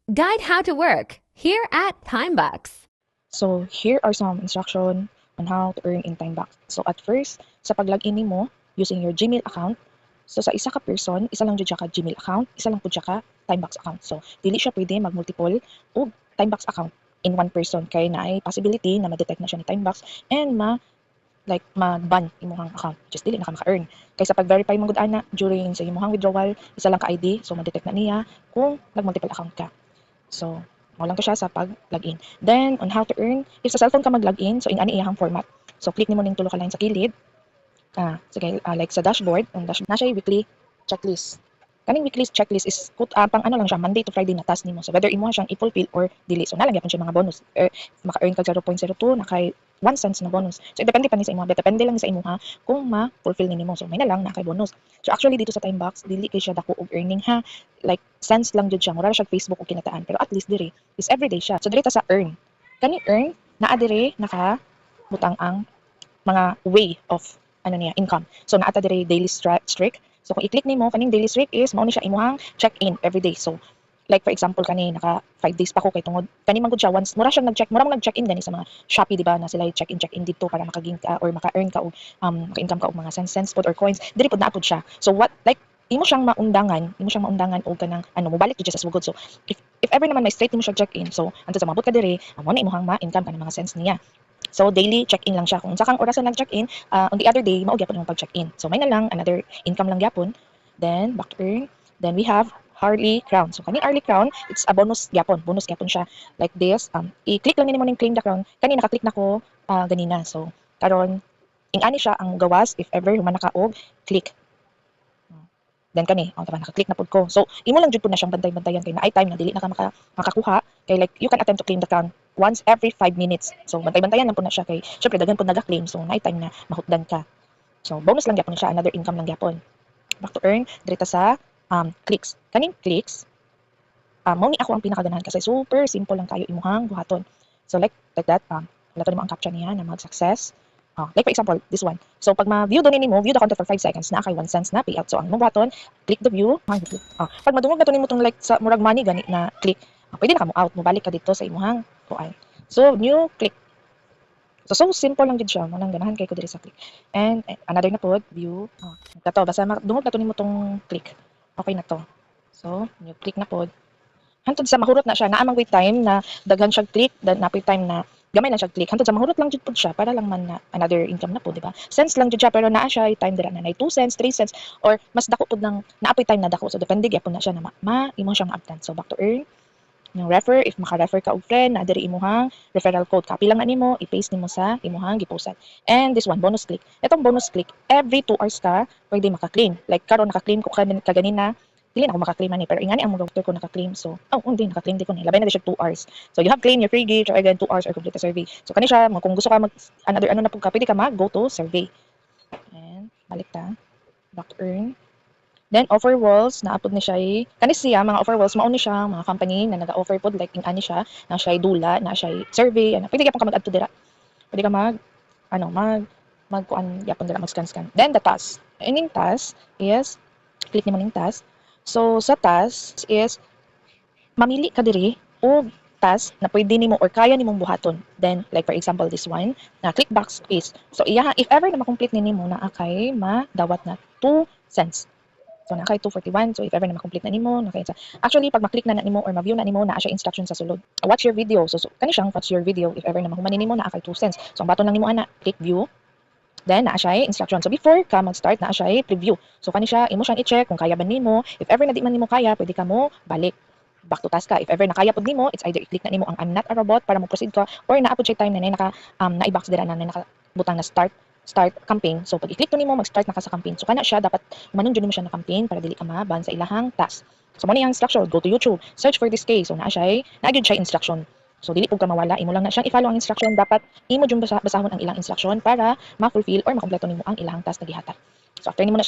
Guide how to work here at Timebox. So, here are some instruction on how to earn in Timebox. So, at first, sa pag-login mo using your Gmail account, so sa isa ka person, isa lang jud siya ka Gmail account, isa lang pud siya ka Timebox account. So, dili siya pwede mag-multiple o Timebox account in one person kay naay possibility na ma-detect na siya ni Timebox and mag-ban imong account, just dili na ka maka-earn. Kay sa pag-verify man gud ana during sa imong withdrawal, isa lang ka ID, so ma-detect na niya kung nag-multiple account ka. So, mo lang to siya sa pag-login. Then, on how to earn, if sa cellphone ka mag-login, so ingani iyang format. So, click nimo ning tulo ka line sa kilid. Sige, like sa dashboard, na siya weekly checklist. Kaning weekly checklist is pang ano lang siya, Monday to Friday na task nimo. So, whether imo siyang i-fulfill or dili. So, nalagyan siya mga bonus. Maka-earn ka 0.02 na kay 1 cents na bonus. So, depende pa ni sa imo. Depende lang sa imo ha kung ma-fulfill nimo. So, may na lang na kay bonus. So, actually dito sa Timebox, dili kay siya dako og earning ha. Like cents lang jud siya. Mura siya Facebook o kinataan. Pero at least diri is everyday siya. So, diri ta sa earn. Kani earn naa diri naka butang ang mga way of income. So naata diri daily streak. So kung i-click nimo kaning daily streak is mao ni siya imong check-in every day. So like for example kani naka 5 days pa ko kay tungod kani man gud siya once mura siyang nag-check-in gani sa mga Shopee di ba na sila check-in dito para makaging ka or maka-earn ka og maka-income ka og mga cents pod or coins diri pod naapod siya. So what like imo siyang maundangan og kanang mobalik jud siya sa sugod. So if ever naman may straight nimo siya check-in, so antud sa mabot ka diri amo na imong ma-income kanang mga cents niya. So daily check-in lang siya. Kung unsa kang orasan nag-check-in, on the other day mao gyapon imong pag-check-in. So may na lang another income lang gyapon. Then back to earn. Then we have Harley Crown. So kani Harley Crown, it's a bonus gyapon siya. Like this, i-click lang nimo ning claim the crown. Kani naka-click nako ganina. So karon ingani siya ang gawas if ever human naka og click. Then kani, tama naka-click na pud ko. So imo lang jud pud na siyang bantay-bantayan kay naay time na dili na ka makakuha kay like you can attempt to claim the crown once every 5 minutes. So bantay-bantayan lang pud na siya kay syempre daghan pud naga-claim so naay time na mahutdan ka. So bonus lang gyapon siya, another income lang gyapon. Back to earn diri ta sa clicks. Kaning clicks, mao ni ako ang pinakaganahan kasi super simple lang kayo imuhang buhaton. So like that, wala nimo ang caption niya na mag-success. Like for example, this one. So pag ma-view doon nimo, view the content for 5 seconds na kay 1 cents na payout. So ang mo button, click the view. Pag madungog na to nimo tong like sa murag money gani na click, pwede na ka mo out, mo balik ka dito sa imong kuan. So new click. So simple lang gid siya, manang ganahan kay ko diri sa click. And another na pod, view. Kato basta madungog na to nimo tong click. Okay na to. So new click na pod. Hantod sa mahurot na siya, naa mang wait time na daghan siya click, then napoy time na gamay lang siya click. Hantod sa mahurot lang jud pud siya para lang man na another income na po, di ba? Cents lang jud siya pero naa siya time dira na 2 cents, 3 cents or mas dako pud ng naapoy time na dako. So depende gyapon na siya na imo siyang updan. So back to earn. Yung refer, if maka-refer ka og friend, na diri imuhang referral code. Copy lang na nimo, i-paste nimo sa imuhang gipostan. And this one, bonus click. Itong bonus click, every 2 hours ka pwede maka-claim. Like karon naka-claim ko kaganina, dili na ako maka-claim ani pero ingani ang mga router ko naka-claim. So, hindi naka-claim di ko ni. Labay na di siya 2 hours. So, you have claim your free gift or again 2 hours or complete a survey. So, kani siya, kung gusto ka mag another na pud ka, pwede ka mag go to survey. And balik ta. Back to earn. Then offer walls naapod ni siya kani siya mga offer walls mao ni siya mga company na naga-offer pod like ani siya na siya dula na siya survey pwede gyapon ka mag-add to dira. Pwede ka magkuan gyapon dira mag-scan. Then the task. Ining task is click nimo ning task. So sa task is mamili ka diri og task na pwede nimo or kaya nimong buhaton. Then like for example this one na click backspace. So if ever na ma-complete ni nimo na kay madawat na 2 cents. So na kay 241. So if ever na ma-complete na nimo, na kay actually pag ma-click na nimo or ma-view na nimo na siya instruction sa sulod. Watch your video. So kani siyang watch your video if ever na mahuman nimo na kay 2 cents. So ang baton lang nimo ana, click view. Then naa siya instruction. So before ka mag-start naa siya preview. So kani siya imo siyang i-check kung kaya ba nimo. If ever na di man nimo kaya, pwede ka mo balik. Back to task ka. If ever na kaya pud nimo, it's either i-click na nimo ang I'm not a robot para mo proceed ka or naapod siya time na naka na-i-box dira na naka butang na start campaign. So pag i-click to nimo mag-start na ka sa campaign. So kana siya dapat manon jud nimo siya na campaign para dili ka maban sa ilahang task. So mo ni ang instruction, go to YouTube, search for this case. So naa gyud siya instruction. So dili pud ka mawala, imo lang na siyang i-follow ang instruction. Dapat imo jud basahon ang ilang instruction para ma-fulfill or makompleto nimo ang ilahang task na gihatag. So after nimo ni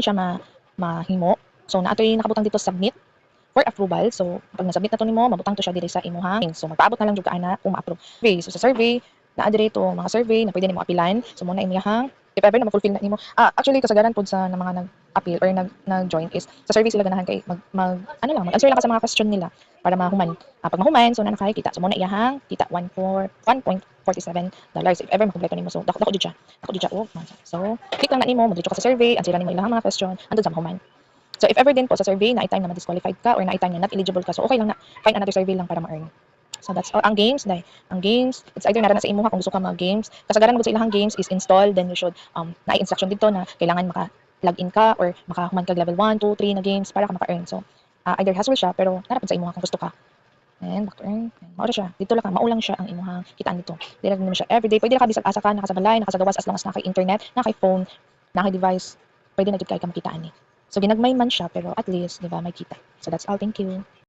siya mahimo, so naatoy nakabutang dito submit for approval. So pag na-submit na to nimo, mabutang to siya diri sa imuhang. So magpaabot na lang jud ka ana kung ma-approve. Okay, so sa survey, naa diri to mga survey na pwede nimo apilan. So muna imong if ever na ma-fulfill na nimo. Actually kasagaran pud sa na mga nag-appeal or nag-join is sa survey sila ganahan kay mag-answer lang ka sa mga question nila para mahuman. Pag mahuman, so na nakakita. So mo na iyahang kita $1.47 if ever makumpleto nimo. So dako jud siya. Dako jud siya og man. So click lang na nimo, mo-diretso ka sa survey, answer nimo ilang mga question andun sa mahuman. So if ever din po sa survey na time na ma-disqualified ka or na time na not eligible ka, so okay lang na find another survey lang para ma-earn. So that's all. Ang games, dai. Ang games, it's either nara na sa imuha kung gusto ka mag-games. Kasagaran mo sa ilang games is install, then you should na instruction dito na kailangan maka-login ka or makahuman ka level 1, 2, 3 na games para ka maka-earn. So either hassle siya pero nara sa imuha kung gusto ka. And back to earn. Maura siya. Dito lang ka, maulang siya ang imuhang kitaan dito. Dili naman siya everyday. Pwede na ka bisag asa ka, nakasabalay, nakasagawas as long as naka-internet, naka-phone, naka-device. Pwede na jud kay ka makitaan ni. So ginagmay man siya pero at least, di ba, may kita. So that's all. Thank you.